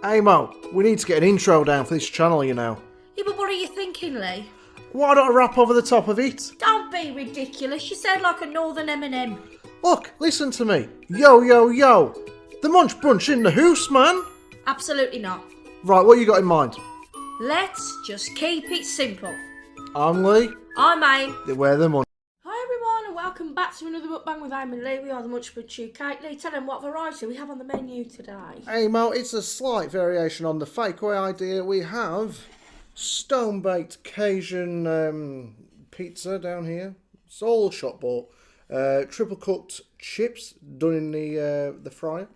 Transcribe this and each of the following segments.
Hey Mo, we need to get an intro down for this channel, you know. Yeah, but what are you thinking, Lee? Why don't I rap over the top of it? Don't be ridiculous. You sound like a northern M&M. Look, listen to me. Yo, yo, yo. The Munch Brunch in the house, man. Absolutely not. Right, what you got in mind? Let's just keep it simple. I'm Lee. I'm Aim. Where the money? Hi everyone and welcome back to another mukbang with Aim and Lee. We are the Munch Brunch UK. Lee, tell them what variety we have on the menu today. Hey Mo, it's a slight variation on the fakeaway idea. We have stone-baked Cajun pizza down here. It's all shop bought. Triple cooked chips done in the fryer.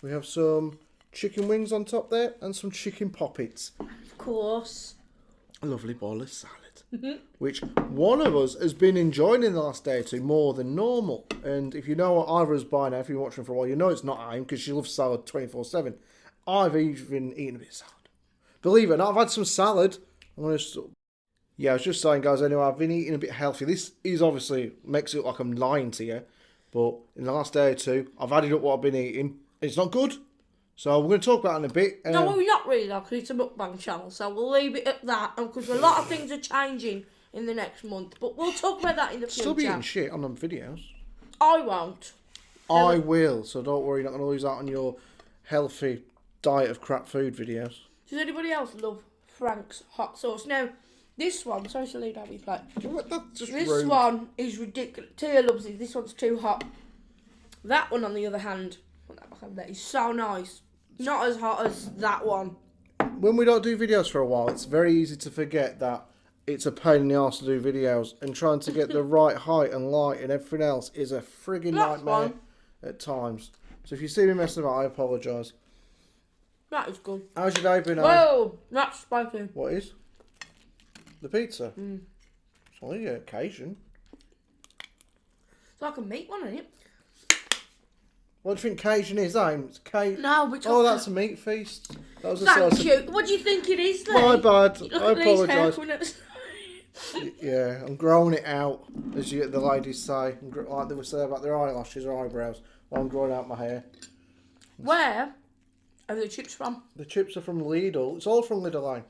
We have some chicken wings on top there and some chicken poppets. Of course. A lovely bowl of salad. Which one of us has been enjoying in the last day or two more than normal. And if you know what either of us by now, if you've been watching for a while, you know it's not Aim because she loves salad 24/7. I've even eaten a bit of salad. Believe it or not, I've had some salad. I was just saying, guys, anyway, I've been eating a bit healthy. This is obviously makes it look like I'm lying to you. But in the last day or two, I've added up what I've been eating. It's not good. So we're going to talk about it in a bit. No, well, we're not really, because it's a mukbang channel, so we'll leave it at that, because a lot of things are changing in the next month, but we'll talk about that in the future. Still be eating shit on them videos. I won't. I will, so don't worry, you're not going to lose out on your healthy diet of crap food videos. Does anybody else love Frank's hot sauce? Now, this one, sorry to leave out your plate. That's just This rude. one is ridiculous. Tia loves it. This one's too hot. That one, on the other hand, that is so nice. Not as hot as that one. When we don't do videos for a while, it's very easy to forget that it's a pain in the arse to do videos, and trying to get the right height and light and everything else is a frigging nightmare at times. So if you see me messing about, I apologise. That is good. How's your day been? Whoa, that's spicy. What is? The pizza? It's only an occasion. It's like a meat one, isn't it? What do you think Cajun is, Aim? It's Cajun. No, but oh, that's a meat feast. That was a Thank slice you. What do you think it is, then? My bad. Look I at these hair apologise. Yeah, I'm growing it out, as the ladies say. Like they would say about their eyelashes or eyebrows. Well, I'm growing out my hair. Where are the chips from? The chips are from Lidl. It's all from Lidl, Aim.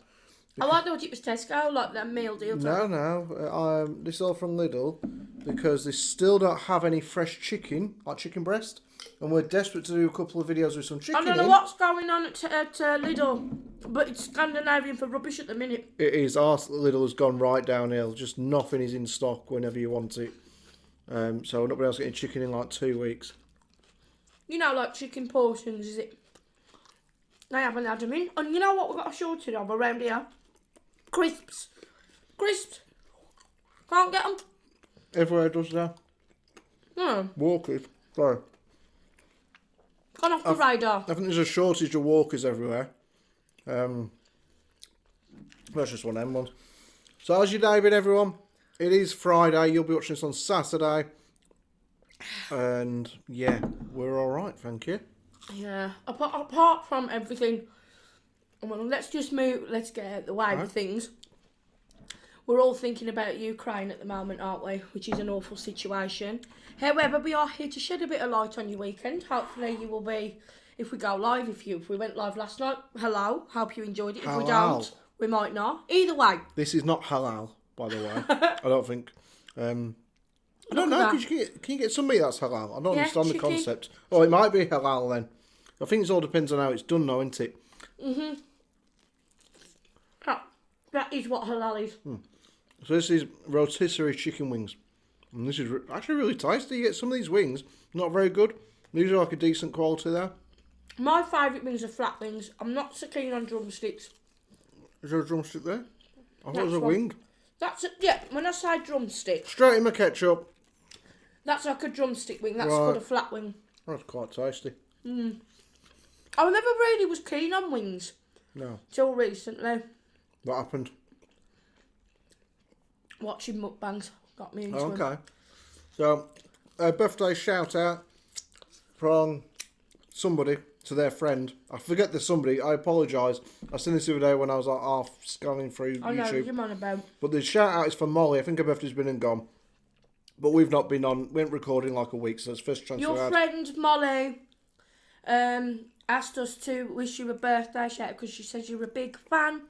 I like the it was Tesco, like that meal deal. No. This is all from Lidl because they still don't have any fresh chicken, like chicken breast. And we're desperate to do a couple of videos with some chicken. I don't know what's going on at Lidl, but it's Scandinavian for rubbish at the minute. It is. Our Lidl has gone right downhill. Just nothing is in stock whenever you want it. So nobody else getting chicken in like 2 weeks. You know, like chicken portions, is it? They haven't had them in. And you know what we've got a shortage of around here? Crisps. Crisps. Can't get them. Everywhere does that. No. Walkers. Sorry. Gone off the radar. I think there's a shortage of walkers everywhere. That's just one of them ones. So how's your day been, everyone? It is Friday. You'll be watching this on Saturday. And yeah, we're all right, thank you. Yeah. Apart from everything, well, let's get out the way with things. We're all thinking about Ukraine at the moment, aren't we? Which is an awful situation. However, we are here to shed a bit of light on your weekend. Hopefully you will be, if we go live, if we went live last night, hello, hope you enjoyed it. If we don't, we might not. Either way. This is not halal, by the way. I don't think. I don't know, can you get some meat that's halal? I don't understand chicken. The concept. Oh, it might be halal then. I think it all depends on how it's done though, isn't it? That is what halal is. So this is rotisserie chicken wings. And this is actually really tasty. You get some of these wings, not very good. These are like a decent quality there. My favourite wings are flat wings. I'm not so keen on drumsticks. Is there a drumstick there? I thought it was a wing. Yeah, when I say drumstick. Straight in my ketchup. That's like a drumstick wing. That's called a flat wing. That's quite tasty. I never really was keen on wings. No. Till recently. What happened? Watching mukbangs got me into them. Okay. So, a birthday shout out from somebody to their friend. I forget the somebody. I apologise. I seen this the other day when I was like half scanning through YouTube. I know what you're on about. But the shout out is for Molly. I think her birthday's been and gone. But we've not been on. We ain't recording like a week, so it's first chance. Your friend Molly asked us to wish you a birthday shout because she says you're a big fan.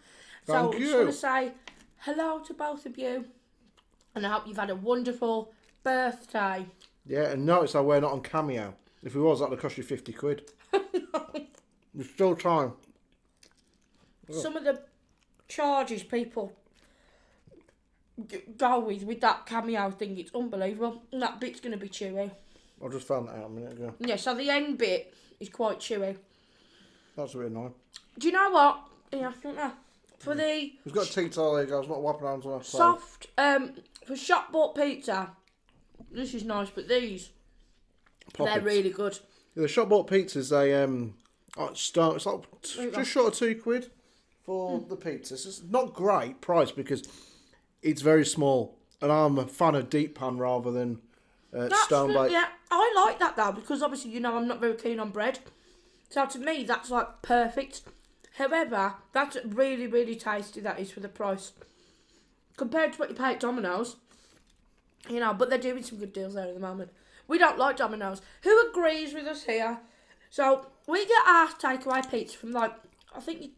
Thank so you. I just want to say hello to both of you. And I hope you've had a wonderful birthday. Yeah, and notice how we're not on Cameo. If we was, that would cost you 50 quid. There's still time. Some of the charges people go with that Cameo thing, it's unbelievable. And that bit's going to be chewy. I just found that out a minute ago. Yeah, so the end bit is quite chewy. That's a bit annoying. Do you know what? Yeah, I don't know. For the... We've got a tea towel here, guys. Not wiping hands on our soft, for shop bought pizza, this is nice, but these, they're really good. Yeah, the shop bought pizzas, it's like just short of £2 for the pizzas. It's not great price because it's very small. And I'm a fan of deep pan rather than stone bake. Yeah, I like that though because obviously, you know, I'm not very keen on bread. So to me, that's like perfect. However, that's really, really tasty, that is, for the price. Compared to what you pay at Domino's. You know, but they're doing some good deals there at the moment. We don't like Domino's. Who agrees with us here? So, we get our takeaway pizza from, like, I think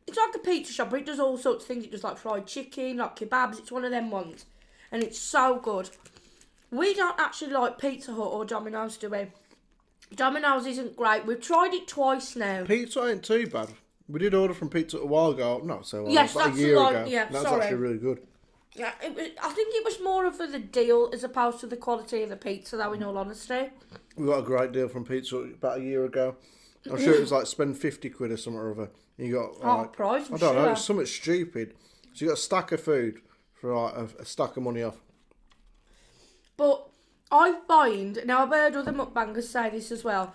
it's like a pizza shop, but it does all sorts of things. It does, like, fried chicken, like kebabs. It's one of them ones. And it's so good. We don't actually like Pizza Hut or Domino's, do we? Domino's isn't great. We've tried it twice now. Pizza ain't too bad. We did order from Pizza a while ago. No, so yes, about that's a year the one. ago. Yeah, that's sorry. actually really good. Yeah, I think it was more of the deal as opposed to the quality of the pizza, though, in all honesty. We got a great deal from Pizza about a year ago. I'm sure it was like spend 50 quid or something or other. You got like, price, I don't know, it's something stupid. So you got a stack of food for like a stack of money off. But I find, now I've heard other mukbangers say this as well,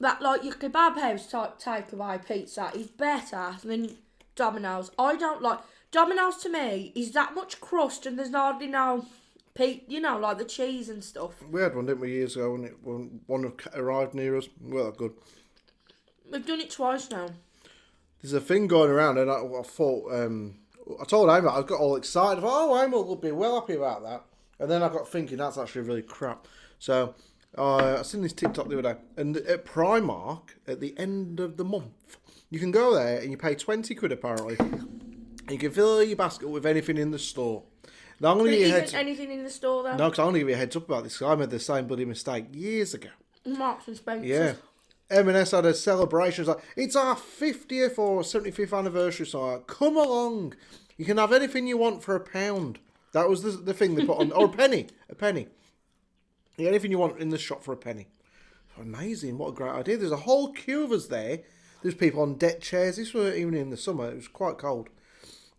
that like your kebab house type takeaway pizza is better than Domino's. I don't like Domino's. To me is that much crust and there's hardly no you know, like the cheese and stuff. We had one, didn't we, years ago when one arrived near us. Well, that good. We've done it twice now. There's a thing going around, and I thought I told Amy, I got all excited. I thought, oh, Amy will be well happy about that. And then I got thinking that's actually really crap. So I seen this TikTok the other day, and at Primark at the end of the month, you can go there and you pay 20 quid apparently. And you can fill your basket with anything in the store. Now, I'm going to give you anything in the store though? No, because I'm going to give you a heads up about this. Because I made the same bloody mistake years ago. Marks and Spencer's. Yeah. M&S had a celebration. It's like, it's our 50th or 75th anniversary. So like, come along. You can have anything you want for £1. That was the thing they put on. Or a penny. A penny. Yeah, anything you want in the shop for a penny. Amazing. What a great idea. There's a whole queue of us there. There's people on deck chairs. This was even in the summer. It was quite cold.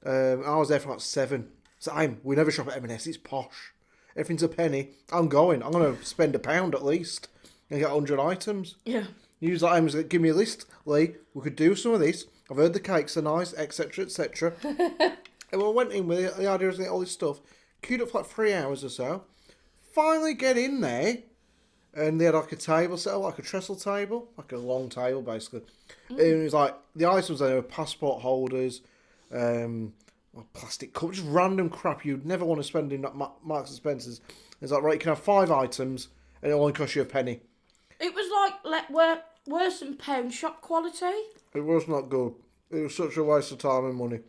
I was there for like 7. So we never shop at M&S. It's posh. Everything's a penny. I'm going. I'm going to spend £1 at least and get 100 items. Yeah. Use that Amazon. Give me a list, Lee. We could do some of this. I've heard the cakes are nice, etc., etc. And we went in with the idea of getting all this stuff. Queued up for like 3 hours or so. Finally get in there. And they had like a table set up, like a trestle table. Like a long table, basically. And it was like, the items there were passport holders, plastic cups, just random crap you'd never want to spend in Marks and Spencer's. It's like, right, you can have 5 items and it'll only cost you a penny. It was like worse than pound shop quality. It was not good. It was such a waste of time and money.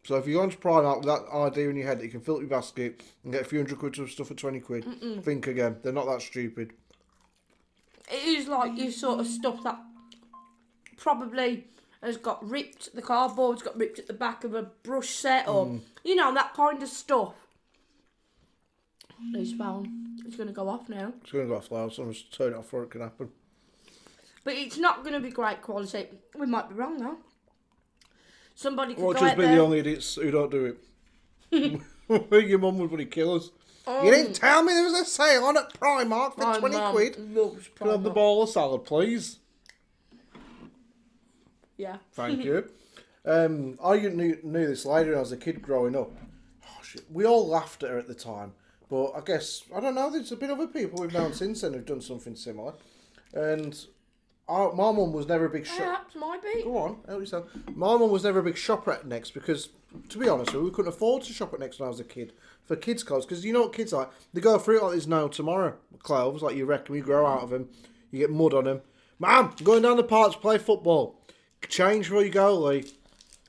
So if you go into Primark with that idea in your head that you can fill up your basket and get a few hundred quid of stuff for 20 quid, think again. They're not that stupid. It is like you sort of stuff that probably has got ripped, the cardboard's got ripped at the back of a brush set or, you know, that kind of stuff. This phone, it's going to go off now. It's going to go off loud, so I'm just turn it off before it can happen. But it's not going to be great quality. We might be wrong though. Somebody could Or go just out be there. the only idiots who don't do it. Your mum would really kill us. You didn't tell me there was a sale on at Primark for 20 quid. Loves Can I have the Primark. bowl of salad, please? Yeah. Thank you. I knew this lady when I was a kid growing up. Oh, shit. We all laughed at her at the time. But I guess, I don't know, there's been other people we've known since then who've done something similar. And my mum was never a big shopper. Perhaps might be. Go on, help yourself. My mum was never a big shopper at Next because, to be honest with you, we couldn't afford to shop at Next when I was a kid for kids' clothes. Because you know what kids are like? They go through it like there's no tomorrow. Clothes, like you reckon, you grow out of them, you get mud on them. Mum, I'm going down the park to play football. Change before you go, Lee.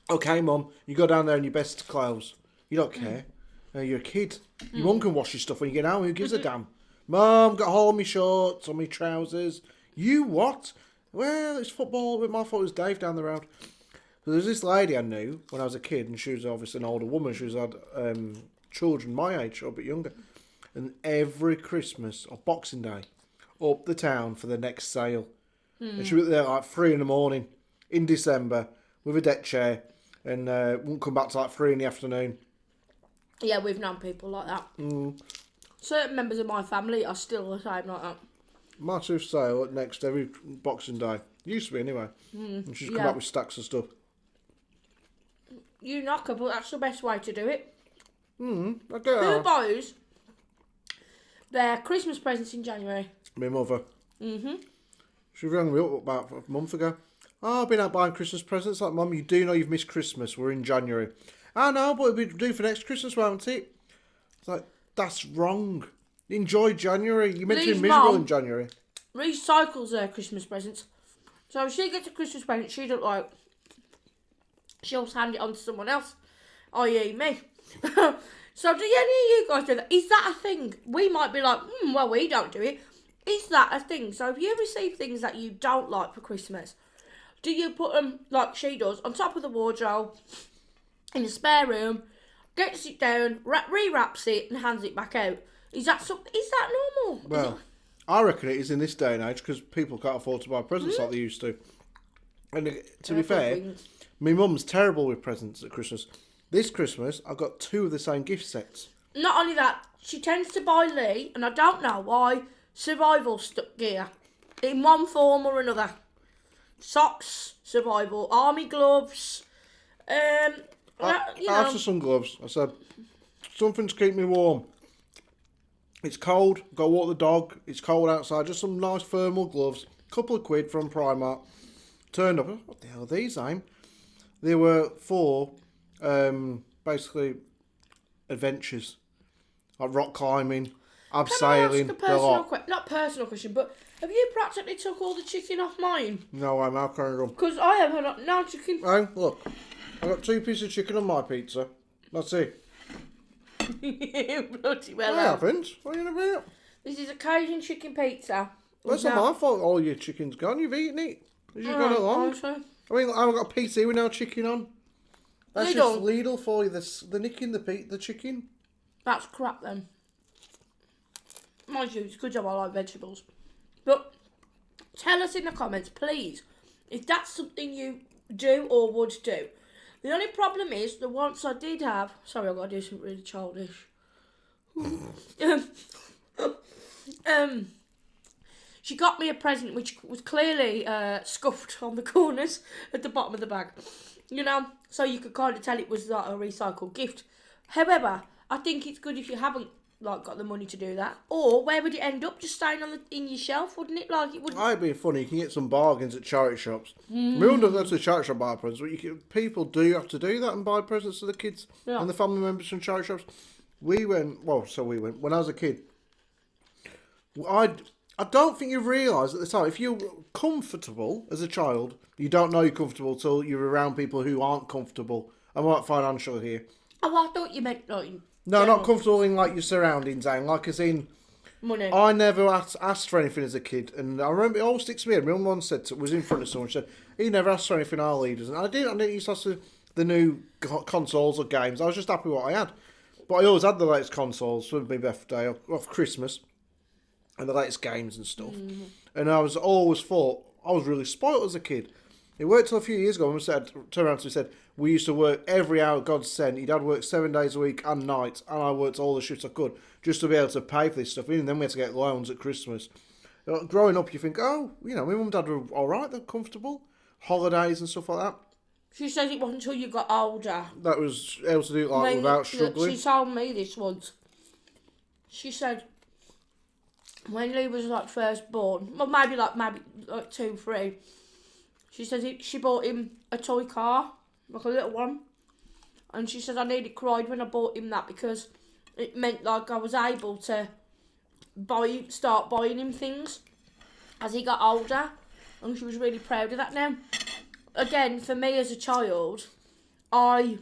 Okay, Mum, you go down there in your best clothes. You don't care. You're a kid. Your mum can wash your stuff when you get out. Who gives a damn? Mum, got a hole in my shorts or my trousers. You what? Well, it's football. But my fault. It was Dave down the road. So there's this lady I knew when I was a kid, and she was obviously an older woman. She was had children my age or a bit younger. And every Christmas or Boxing Day, up the town for the next sale. And she was there like 3 a.m. in December with a deck chair, and wouldn't come back till like 3 p.m. Yeah, we've known people like that. Certain members of my family are still the same like that. Massive sale next every Boxing Day. Used to be anyway. And she'd come back with stacks of stuff. You knock her, but that's the best way to do it. I get Who that. buys their Christmas presents in January? My mother. She rang me up about a month ago. Oh, I've been out buying Christmas presents. Like, Mum, you do know you've missed Christmas. We're in January. I know, but it'll be due for next Christmas, won't it? It's like, that's wrong. Enjoy January. You're meant to be miserable in January. Recycles their Christmas presents. So if she gets a Christmas present, she don't like. She'll hand it on to someone else, i.e. me. So do any of you guys do that? Is that a thing? We might be like, well, we don't do it. Is that a thing? So if you receive things that you don't like for Christmas, do you put them, like she does, on top of the wardrobe, in the spare room, gets it down, rewraps it and hands it back out? Is that normal? Well, I reckon it is in this day and age because people can't afford to buy presents like they used to. And to be fair, my mum's terrible with presents at Christmas. This Christmas, I got 2 of the same gift sets. Not only that, she tends to buy Lee, and I don't know why, survival gear in one form or another. Socks, survival, army gloves. After some gloves, I said, something to keep me warm. It's cold, go walk the dog, it's cold outside, just some nice thermal gloves, couple of quid from Primark. Turned up, what the hell are these, Aim? They were for, basically, adventures. Like rock climbing, abseiling, not personal question, but have you practically took all the chicken off mine? No, I'm out carrying them. Because I have no chicken. Hey, look, I got 2 pieces of chicken on my pizza. That's it. Bloody well. I haven't. What are you on about? This is a Cajun chicken pizza. That's not my fault. All your chicken's gone. You've eaten it. As you've gone along. I mean, I've got a pizza with no chicken on. That's Lidl. just Lidl for you. The nicking the chicken. That's crap then. Mind you, it's a good job I like vegetables. But tell us in the comments, please, if that's something you do or would do. The only problem is that once I did have... Sorry, I've got to do something really childish. She got me a present which was clearly scuffed on the corners at the bottom of the bag. You know, so you could kind of tell it was like a recycled gift. However, I think it's good if you haven't got the money to do that. Or where would it end up? Just staying in your shelf, wouldn't it? Like it would. It'd be funny. You can get some bargains at charity shops. We don't go to the charity shop buy presents, but people do have to do that and buy presents to the kids and the family members from charity shops. We went. When I was a kid. I don't think you realise at the time, if you're comfortable as a child, you don't know you're comfortable till you're around people who aren't comfortable. I'm not financial here. Oh, I thought you meant like. No, not comfortable in like your surroundings, like as in money. I never asked for anything as a kid, and I remember it all sticks to me. My mum once said was in front of someone. She said he never asked for anything. Our leaders, and I didn't used to ask for the new consoles or games. I was just happy with what I had, but I always had the latest consoles for my birthday or Christmas, and the latest games and stuff. And I was always thought I was really spoilt as a kid. It worked till a few years ago when turned around to me and said, we used to work every hour God sent. Your dad worked 7 days a week and nights, and I worked all the shifts I could just to be able to pay for this stuff. And then we had to get loans at Christmas. Growing up, you think, oh, my mum and dad were all right, they're comfortable. Holidays and stuff like that. She says it wasn't until you got older. That was able to do it without struggling. She told me this once. She said, when Lee was first born, well, maybe 2, 3, she said she bought him a toy car, like a little one. And she said I nearly cried when I bought him that because it meant I was able to start buying him things as he got older. and she was really proud of that. Now, again, for me as a child, I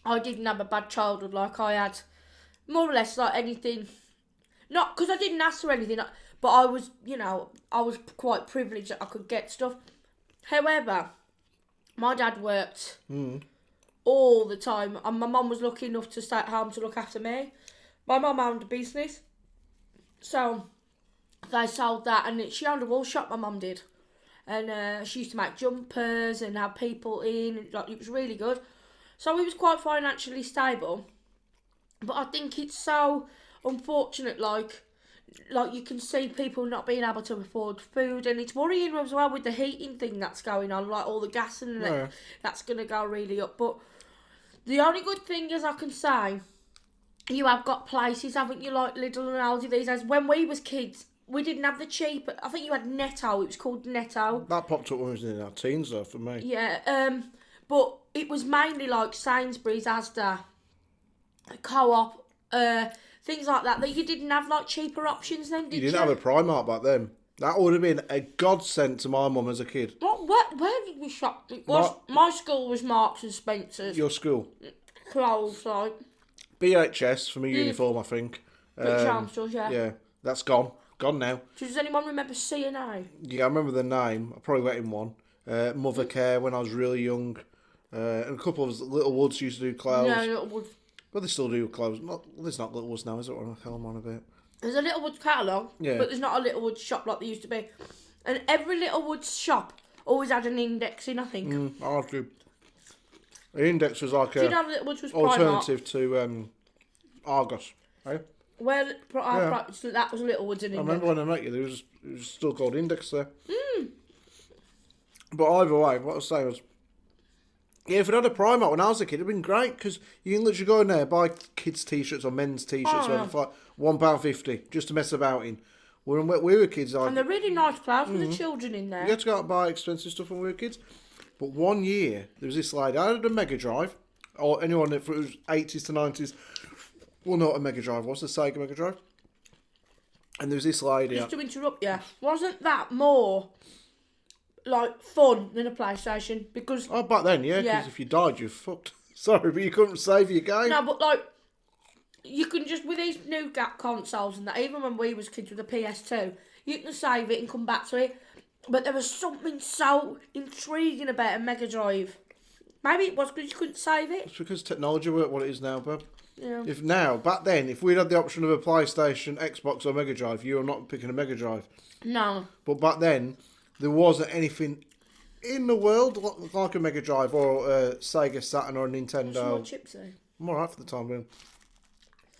didn't have a bad childhood. Like, I had more or less like anything. Not because I didn't ask for anything, but I was, I was quite privileged that I could get stuff. However, my dad worked all the time, and my mum was lucky enough to stay at home to look after me. My mum owned a business, so they sold that, and she owned a wool shop, my mum did. And she used to make jumpers and have people in, and, like, it was really good. So we was quite financially stable. But I think it's so unfortunate, like you can see people not being able to afford food, and it's worrying as well with the heating thing that's going on, like all the gas and that's going to go really up. But the only good thing is I can say, you have got places, haven't you, like Lidl and Aldi these days. When we was kids, we didn't have the cheap, I think you had Netto, it was called Netto. That popped up when we was in our teens though, for me. Yeah, but it was mainly like Sainsbury's, Asda, Co-op, things like that you didn't have like cheaper options then, did you? You didn't have a Primark back then. That would have been a godsend to my mum as a kid. Where did we shop? My school was Marks and Spencer's. Your school? Clothes, like. BHS for my uniform, I think. Stores, yeah. Yeah, that's gone. Gone now. Does anyone remember C&A? Yeah, I remember the name. I probably went in one. Mother Care when I was really young. And a couple of Little Woods used to do clothes. Yeah, Little Woods. But they still do clothes. There's not Little Woods now, is it? What the hell am I on about? There's a Little Woods catalogue, but there's not a Little Woods shop like there used to be. And every Little Woods shop always had an index in, I think. I do. The index was like Did have Little Woods was alternative Primark. to Argos. Eh? Well, that was Little Woods and Index. I remember when I met you, it was still called Index there. But either way, what I was saying was, yeah, if it had a Primark when I was a kid, it'd been great, because you can literally go in there, buy kids' t-shirts or men's t-shirts for like £1.50 just to mess about in. When we were kids, and they're really nice clothes with the children in there. You had to go out and buy expensive stuff when we were kids. But one year, there was this lady, I had a Mega Drive, or anyone if it was 80s to 90s, will know what a Mega Drive was, the Sega Mega Drive. And there was this lady... Just to interrupt you, wasn't that more like fun than a PlayStation? Because back then, yeah, because if you died, you're fucked. Sorry, but you couldn't save your game. No, but like, you can just, with these new consoles and that, even when we was kids with the PS2, you can save it and come back to it. But there was something so intriguing about a Mega Drive. Maybe it was because you couldn't save it. It's because technology weren't what it is now, bub. Yeah. Back then, if we'd had the option of a PlayStation, Xbox or Mega Drive, you were not picking a Mega Drive. No. But back then, there wasn't anything in the world like a Mega Drive or a Sega Saturn or a Nintendo. What's more chips though? I'm alright for the time being.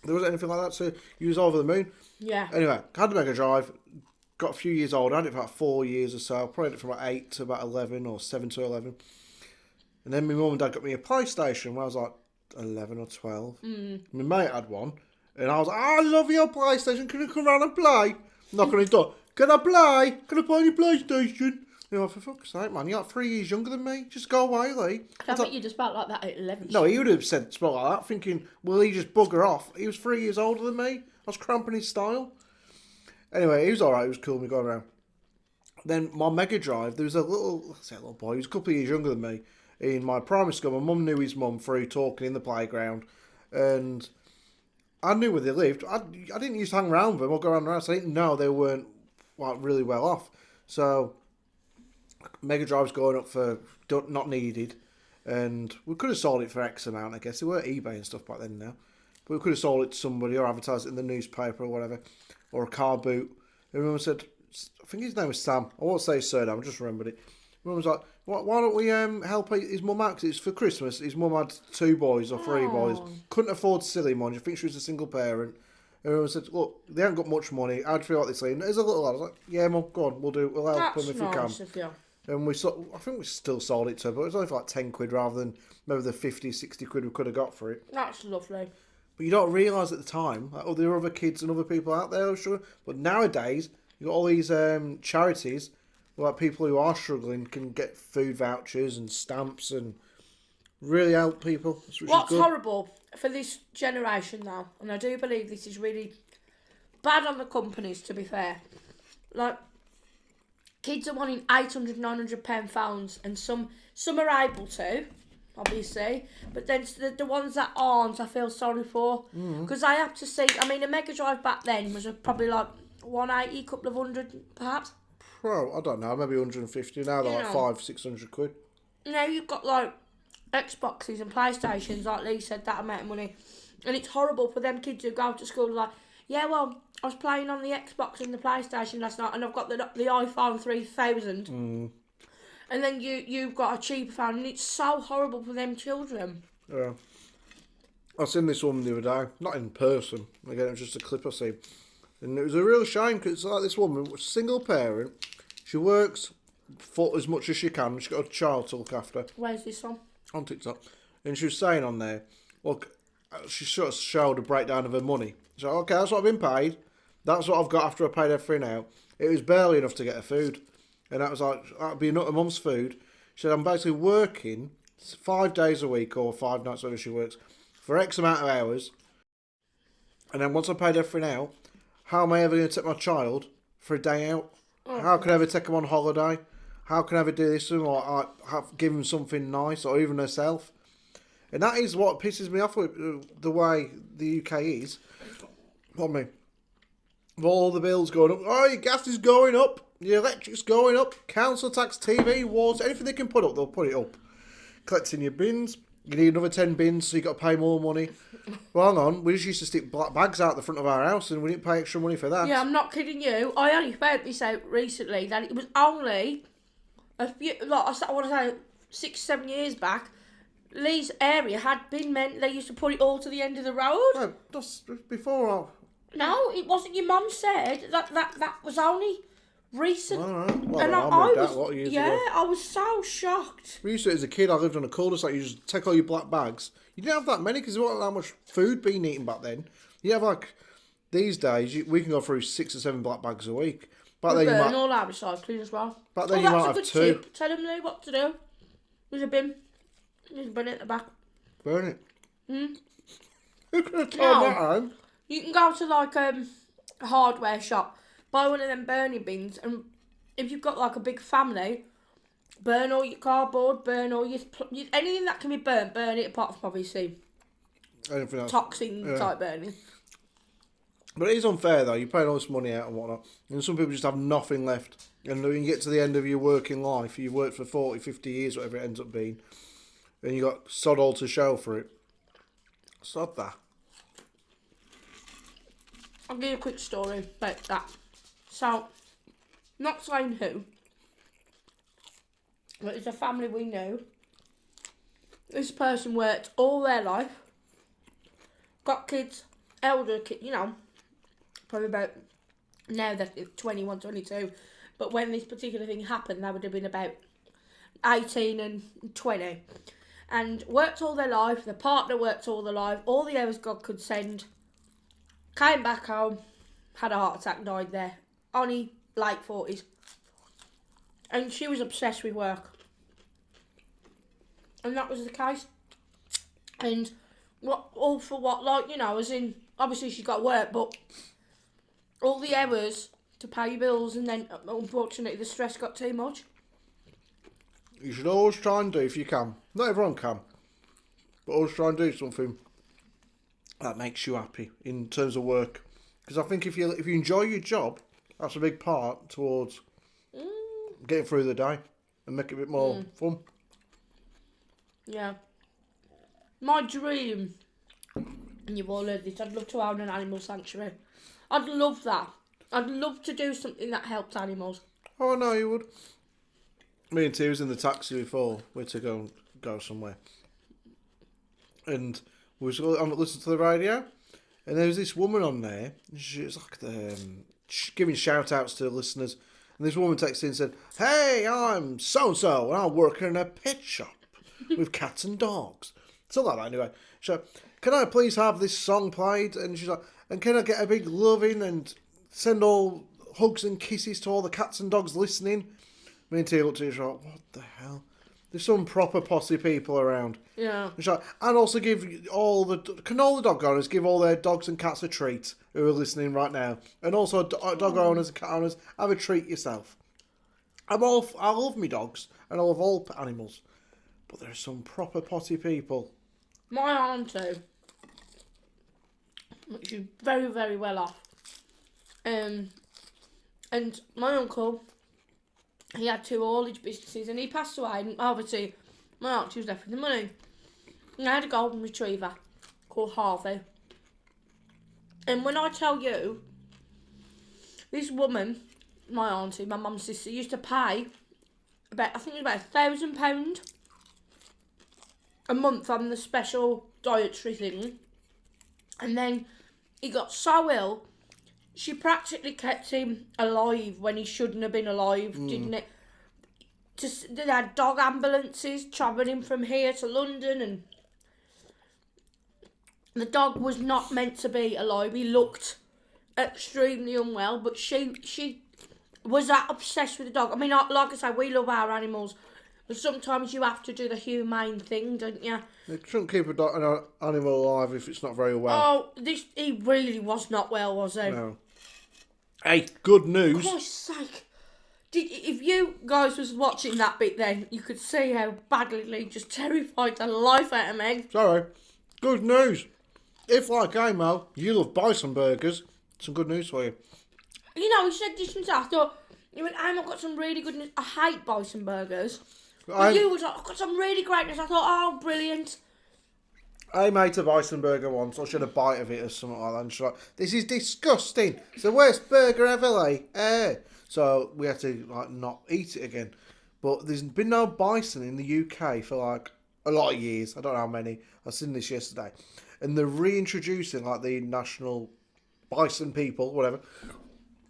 There wasn't anything like that, so you was over the moon. Yeah. Anyway, had the Mega Drive, got a few years old, had it for about 4 years or so, probably had it from about 8 to about 11 or 7 to 11. And then my mum and dad got me a PlayStation when I was like 11 or 12. My mate had one, and I was like, I love your PlayStation, can you come round and play? Knock on his door, can I play? Can I play on your PlayStation? You know, for fuck's sake, man, you're like 3 years younger than me. Just go away, Lee. I think you just felt like that at 11. No, he would have said spelt like that, thinking, will he just bugger off? He was 3 years older than me. I was cramping his style. Anyway, he was alright, he was cool, we got around. Then my Mega Drive, there was a little boy, he was a couple of years younger than me, in my primary school. My mum knew his mum through talking in the playground, and I knew where they lived. I didn't used to hang around with them or go around the house. I didn't know they weren't really well off. So Mega Drive's going up for not needed, and we could have sold it for X amount, I guess. There were eBay and stuff back then now, but we could have sold it to somebody or advertised it in the newspaper or whatever, or a car boot. And Mum said, I think his name was Sam. I won't say his surname, I just remembered it. Mum was like, why don't we help his mum out? 'Cause it's for Christmas. His mum had 2 boys or 3 boys. Couldn't afford silly money. I think she was a single parent. And Mum said, look, they haven't got much money. I'd feel like this lady. There's a little lad. I was like, yeah, Mum, go on, we'll help them if we can. Of you. And I think we still sold it to her, but it was only for like 10 quid rather than maybe the 50, 60 quid we could have got for it. That's lovely. But you don't realise at the time, like, there are other kids and other people out there, I'm sure. But nowadays, you've got all these charities, like people who are struggling can get food vouchers and stamps and really help people. What's horrible for this generation now, and I do believe this is really bad on the companies, to be fair. Like, Kids are wanting £800, £900 phones, and some are able to, obviously, but then the ones that aren't, I feel sorry for, because I have to see. I mean, a Mega Drive back then was probably like 180, couple of hundred, perhaps. Well, I don't know, maybe 150 now. They're like 500-600 quid. Now you've got like Xboxes and PlayStations, like Lee said, that amount of money, and it's horrible for them kids who go to school like, yeah, well, I was playing on the Xbox and the PlayStation last night, and I've got the iPhone 3000. And then you've got a cheaper phone, and it's so horrible for them children. Yeah. I seen this woman the other day, not in person. Again, it was just a clip I seen. And it was a real shame, because it's like this woman, single parent. She works for as much as she can. She's got a child to look after. Where's this on? On TikTok. And she was saying on there, look, she sort of showed a breakdown of her money. So, okay, that's what I've been paid. That's what I've got after I paid everything out. It was barely enough to get her food. And that was like, that'd be a month's food. She said, I'm basically working 5 days a week, or 5 nights, whatever she works, for X amount of hours. And then once I paid everything out, how am I ever going to take my child for a day out? How can I ever take him on holiday? How can I ever do this to him, or give him something nice, or even herself? And that is what pisses me off with the way the UK is. Pardon me. With all the bills going up. Oh, your gas is going up. Your electric's going up. Council tax, TV, water, anything they can put up, they'll put it up. Collecting your bins. You need another 10 bins, so you got to pay more money. Well, hang on. We just used to stick black bags out the front of our house, and we didn't pay extra money for that. Yeah, I'm not kidding you. I only found this out recently, that it was only a few, like I want to say 6-7 years back. Lee's area had been meant they used to put it all to the end of the road. No, that's before. No, it wasn't. Your mum said that was only recent. All right. Well, and I was, a lot of years ago. I was so shocked. We used to, as a kid, I lived on a cul-de-sac. You just take all your black bags. You didn't have that many because there wasn't that much food being eaten back then. You have like these days, we can go through 6 or 7 black bags a week. Back We then, burn all our recycling as well. Back then, you might have 2. Tip. Tell them, Lou, what to do. There's a bin. Just burn it at the back. Burn it. Who could have told No. that home? You can go to like a hardware shop, buy one of them burning bins, and if you've got like a big family, burn all your cardboard, burn all your anything that can be burnt, burn it, apart from obviously Anything else? toxin type burning. But it is unfair though. You're paying all this money out and whatnot, and some people just have nothing left. And when you get to the end of your working life, you worked for 40, 50 years, whatever it ends up being, and you got sod all to show for it. Sod that. I'll give you a quick story about that. So, not saying who, but it's a family we knew. This person worked all their life, got kids, elder kids, you know, probably about, now they're 21, 22, but when this particular thing happened, they would have been about 18 and 20. And worked all their life, the partner worked all their life, all the hours God could send. Came back home, had a heart attack, died there. Only late 40s. And she was obsessed with work. And that was the case. And all for what, like, you know, as in, obviously she got work, but all the hours to pay your bills, and then unfortunately the stress got too much. You should always try and do, if you can. Not everyone can, but always try and do something that makes you happy in terms of work. Because I think if you enjoy your job, that's a big part towards getting through the day and make it a bit more fun. Yeah. My dream, and you've all heard this, I'd love to own an animal sanctuary. I'd love that. I'd love to do something that helps animals. Oh, I know you would. Me and T was in the taxi before we had to go somewhere, and we was listening to the radio, and there was this woman on there. She was like giving shout outs to listeners, and this woman texted in and said, "Hey, I'm so and so, and I work in a pet shop with cats and dogs." So like that anyway. So, can I please have this song played? And she's like, and can I get a big loving and send all hugs and kisses to all the cats and dogs listening? Me and T looked at each other like, what the hell? There's some proper posse people around. Yeah. And also can all the dog owners give all their dogs and cats a treat who are listening right now? And also dog owners and cat owners, have a treat yourself. I love me dogs, and I love all animals. But there are some proper potty people. My auntie, she's very, very well off. And my uncle, he had 2 haulage businesses and he passed away, and obviously my auntie was left with the money. And I had a golden retriever called Harvey. And when I tell you, this woman, my auntie, my mum's sister, used to pay about, I think it was about £1,000 a month on the special dietary thing. And then he got so ill, she practically kept him alive when he shouldn't have been alive, didn't it? They had dog ambulances travelling him from here to London, and the dog was not meant to be alive. He looked extremely unwell, but she was that obsessed with the dog. I mean, like I say, we love our animals, but sometimes you have to do the humane thing, don't you? You shouldn't keep an animal alive if it's not very well. Oh, he really was not well, was he? No. Hey, good news. For Christ's sake. If you guys was watching that bit then, you could see how badly Lee just terrified the life out of me. Sorry. Good news. If, like Amo, you love bison burgers, some good news for you. You know, he said this himself. I thought, you went, I've got some really good news. I hate bison burgers. But you was like, I've got some really great news. I thought, oh, brilliant. I made a bison burger once. I should have a bite of it or something like that. And she's like, this is disgusting. It's the worst burger ever, like. So we had to not eat it again. But there's been no bison in the UK for a lot of years. I don't know how many. I seen this yesterday. And they're reintroducing the national bison people, whatever.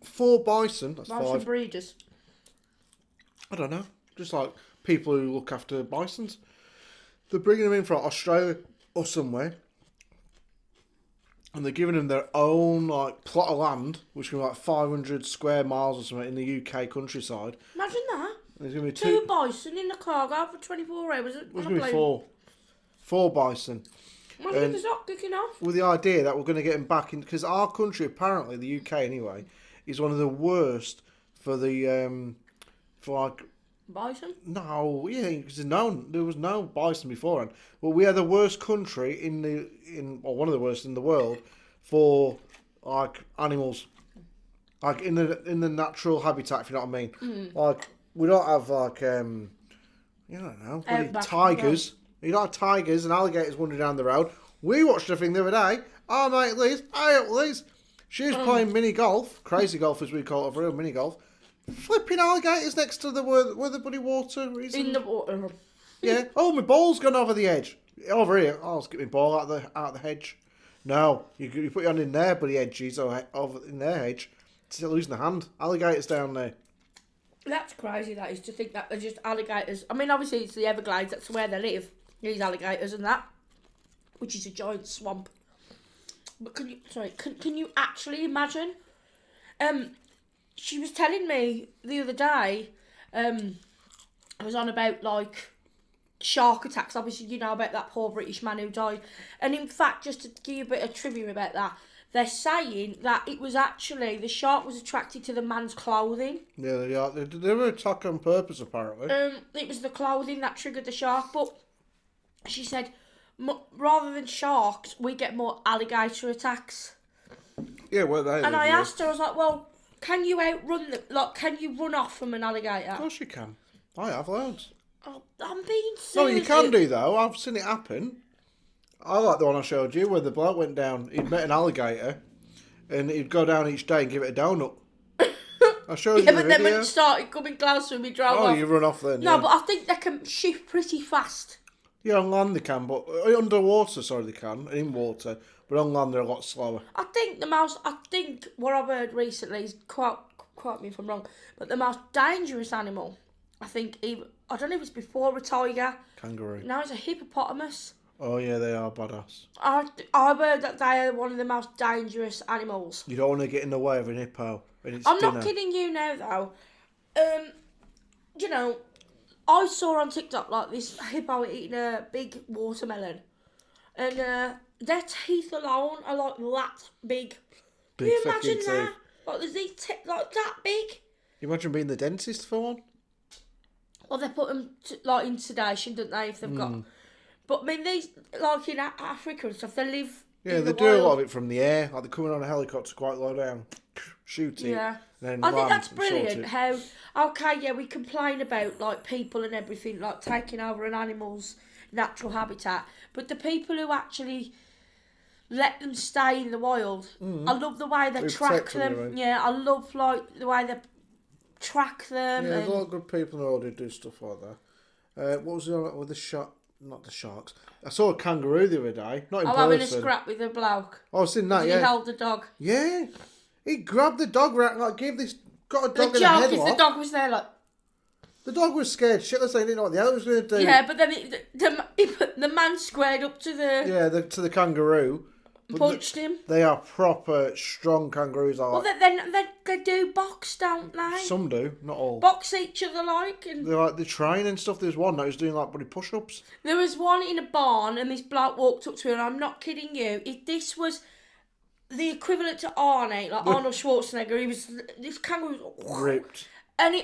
4 bison. That's bison 5. breeders. I don't know. Just people who look after bisons. They're bringing them in from Australia or somewhere. And they're giving them their own plot of land, which can be 500 square miles or something in the UK countryside. Imagine that. There's going to be 2 bison in the cargo for 24 hours. There's going to be 4. 4 bison. Imagine if it's not kicking off. With the idea that we're going to get them back in, because our country, apparently the UK anyway, is one of the worst for the bison? No, yeah, because there was no bison beforehand. Well, we are the worst country or one of the worst in the world for animals, in the natural habitat. If you know what I mean. We don't have you don't know, tigers. You don't have tigers and alligators wandering down the road. We watched a thing the other day. Our mate Liz, she was playing mini golf, crazy golf as we call it, real mini golf. Flipping alligators next to where the bloody water is. In the water. Yeah. Oh, my ball's gone over the edge. Over here. Oh, let's get my ball out of the hedge. No, you put your hand in there, bloody edges, or over in their hedge. Still losing the hand. Alligators down there. That's crazy, that is, to think that they're just alligators. I mean, obviously it's the Everglades, that's where they live. These alligators and that, which is a giant swamp. But can you actually imagine? She was telling me the other day, I was on about shark attacks. Obviously, you know about that poor British man who died. And in fact, just to give you a bit of trivia about that, they're saying that it was actually, the shark was attracted to the man's clothing. Yeah, they were attacked on purpose, apparently. It was the clothing that triggered the shark, but she said, rather than sharks, we get more alligator attacks. Yeah, well, they. And I asked her, I was like, well, can you outrun them? Can you run off from an alligator? Of course you can. I have loads. Oh, I'm being serious. No, you can do though. I've seen it happen. I like the one I showed you where the bloke went down. He'd met an alligator, and he'd go down each day and give it a donut. I showed you the video. Then when it started coming closer, and we drove off. Oh, you run off then. No, yeah. but I think they can shift pretty fast. Yeah, on land they can, but underwater, they can, in water. But on land they're a lot slower. I think what I've heard recently is, quote me if I'm wrong, but the most dangerous animal, I don't know if it's before a tiger. Kangaroo. Now it's a hippopotamus. Oh yeah, they are badass. I've heard that they are one of the most dangerous animals. You don't want to get in the way of an hippo. I'm not kidding you now though. You know, I saw on TikTok this hippo eating a big watermelon, and their teeth alone are that big. Can you imagine that? There's these like that big. You imagine being the dentist for one? Well, they put them like in sedation, don't they? If they've got. But I mean, these like in Africa and stuff, they live. Yeah, they do a lot of it from the air. Like they're coming on a helicopter quite low down, shoot it. Yeah. Then I think land that's and sort brilliant. it. How we complain about like people and everything, like taking over an animal's natural habitat, but the people who actually let them stay in the wild, I love the way they track them. Yeah, I love like the way they track them. Yeah, there's a lot of good people in the world who do stuff like that. What was it with the shark? Not the sharks. I saw a kangaroo the other day. Not in person. Having a scrap with a bloke. I was seeing that. He held the dog. Yeah, he grabbed the dog right, like got a dog The in a headlock. joke is the dog was there like. The dog was scared shitless. They didn't know what the hell it was going to do. Yeah, but then the man squared up to to the kangaroo. Punched him. They are proper strong kangaroos. Well, they do box, don't they? Some do, not all. Box each other like. And they like the train and stuff. There's one that was doing like bloody push-ups. There was one in a barn, and this bloke walked up to her, and I'm not kidding you. If this was the equivalent to Arnie, like Arnold Schwarzenegger, this kangaroo was ripped. And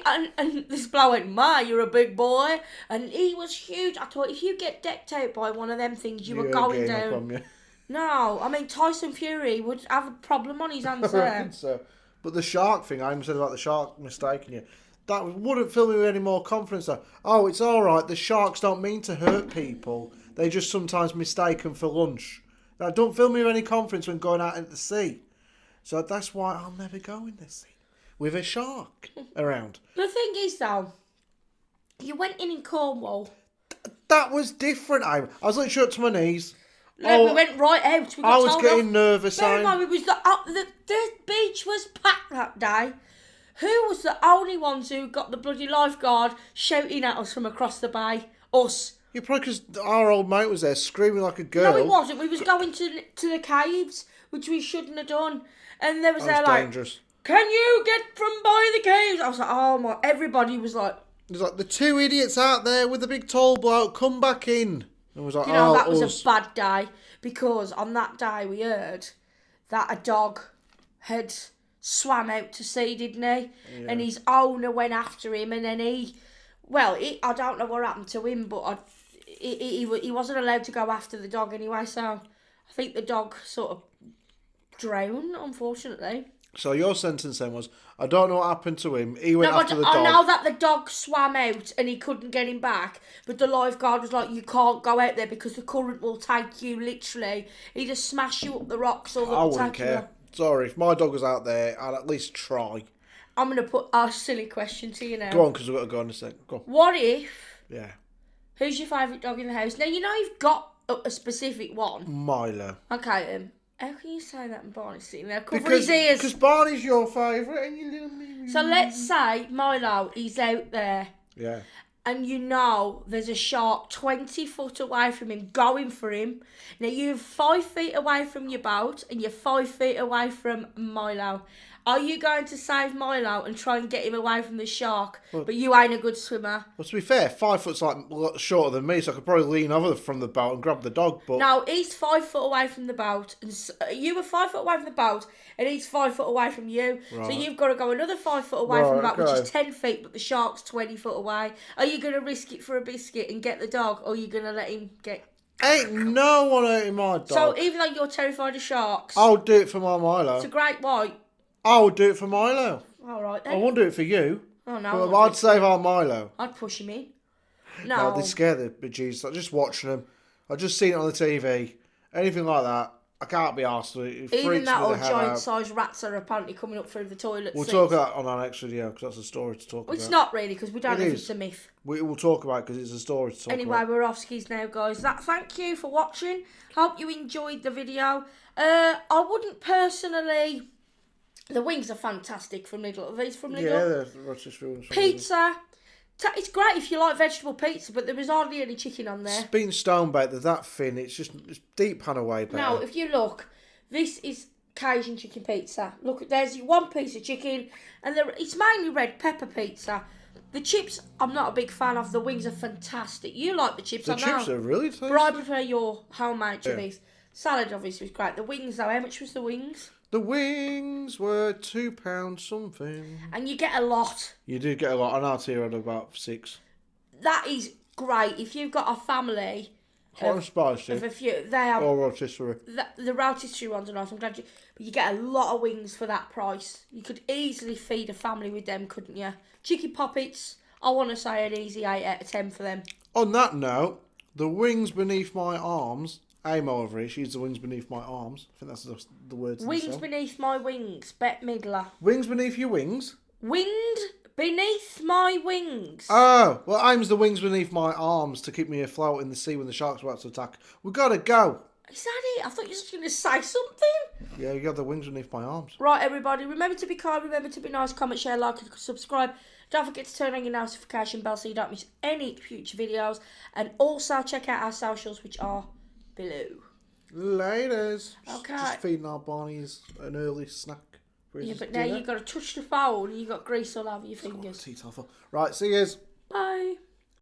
this bloke went, "Ma, you're a big boy," and he was huge. I thought if you get decked out by one of them things, you were going down. No, I mean Tyson Fury would have a problem on his hands there. So. But the shark thing, I even said about the shark mistaking you. That wouldn't fill me with any more confidence. Though. Oh, it's all right. The sharks don't mean to hurt people. They just sometimes mistake them for lunch. That don't fill me with any confidence when going out into the sea. So that's why I'll never go in the sea with a shark around. The thing is, though, you went in Cornwall. That was different. I was literally up to my knees. No, we went right out. I was getting nervous. Bear in mind, it was the beach was packed that day. Who was the only ones who got the bloody lifeguard shouting at us from across the bay? Us. Yeah, probably because our old mate was there screaming like a girl. No, it wasn't. We was going to the caves, which we shouldn't have done. And there was dangerous. Can you get from by the caves? I was like, oh my! Everybody was like, there's like the two idiots out there with the big tall bloke. Come back in. And was like, that was a bad day because on that day we heard that a dog had swam out to sea, didn't he? Yeah. And his owner went after him, and then I don't know what happened to him, but he wasn't allowed to go after the dog anyway. So I think the dog sort of drowned, unfortunately. So your sentence then was, I don't know what happened to him. He went after the dog. I know that the dog swam out and he couldn't get him back, but the lifeguard was like, you can't go out there because the current will take you literally. He'd just smash you up the rocks or I wouldn't care. Sorry, if my dog was out there, I'd at least try. I'm going to put a silly question to you now. Go on, because we've got to go in a second. Go on. What if... Yeah. Who's your favourite dog in the house? Now, you know you've got a specific one. Milo. Okay, how can you say that and Barney's sitting there covering his ears? Because Barney's your favourite and you little... So let's say Milo is out there. Yeah. And you know there's a shark 20 foot away from him, going for him. Now you're 5 feet away from your boat and you're 5 feet away from Milo. Are you going to save Milo and try and get him away from the shark, but you ain't a good swimmer? Well, to be fair, 5 foot's like a lot shorter than me, so I could probably lean over from the boat and grab the dog. But no, he's 5 foot away from the boat, and you were 5 foot away from the boat, and he's 5 foot away from you. Right. So you've got to go another 5 foot away from the boat, which is 10 feet, but the shark's 20 foot away. Are you going to risk it for a biscuit and get the dog, or are you going to let him get... Ain't no one hurting my dog. So even though you're terrified of sharks... I'll do it for my Milo. It's a great white. I would do it for Milo. All right then. I won't do it for you. Oh no. But I'd save our Milo. I'd push him in. No. They scare the bejesus. I'm just watching them. I've just seen it on the TV. Anything like that, I can't be arsed with it. Even that old giant-sized rats are apparently coming up through the toilet We'll talk about that on our next video because that's a story to talk about. It's not really because we don't know if it's a myth. We'll talk about it because it's a story to talk about. Anyway, we're off skis now, guys. Thank you for watching. Hope you enjoyed the video. I wouldn't personally... The wings are fantastic from Lidl. Are these from Lidl? Yeah, they're rotisserie ones. Pizza. It's great if you like vegetable pizza, but there was hardly any chicken on there. It's been stone baked. They're that thin. It's deep pan away better. No, if you look, this is Cajun chicken pizza. Look, there's one piece of chicken, and it's mainly red pepper pizza. The chips, I'm not a big fan of. The wings are fantastic. You like the chips, I know. The chips are really tasty. But I prefer your homemade chippies. Salad obviously was great. The wings though, how much was the wings? The wings were £2 something. And you get a lot. You did get a lot. On our tier, I had about 6. that is great. If you've got a family Hot and spicy. of a few, they are Or rotisserie. the rotisserie ones are nice. I'm glad but you get a lot of wings for that price. You could easily feed a family with them, couldn't you? Chicken poppets, I want to say an easy 8 out of 10 for them. On that note, the wings beneath my arms. Aim over here. She used the wings beneath my arms. I think that's the words. Wings beneath my wings. Bette Midler. Wings beneath your wings. Wind beneath my wings. Oh, well, aims the wings beneath my arms to keep me afloat in the sea when the sharks were about to attack. We gotta go. Is that it? I thought you were just going to say something. Yeah, you got the wings beneath my arms. Right, everybody. Remember to be kind. Remember to be nice. Comment, share, like, and subscribe. Don't forget to turn on your notification bell so you don't miss any future videos. And also check out our socials, which are below. Laters. Okay. Just feeding our Barneys an early snack. Yeah, but now you've got to touch the phone and you've got grease all over your fingers. Right, see yous. Bye.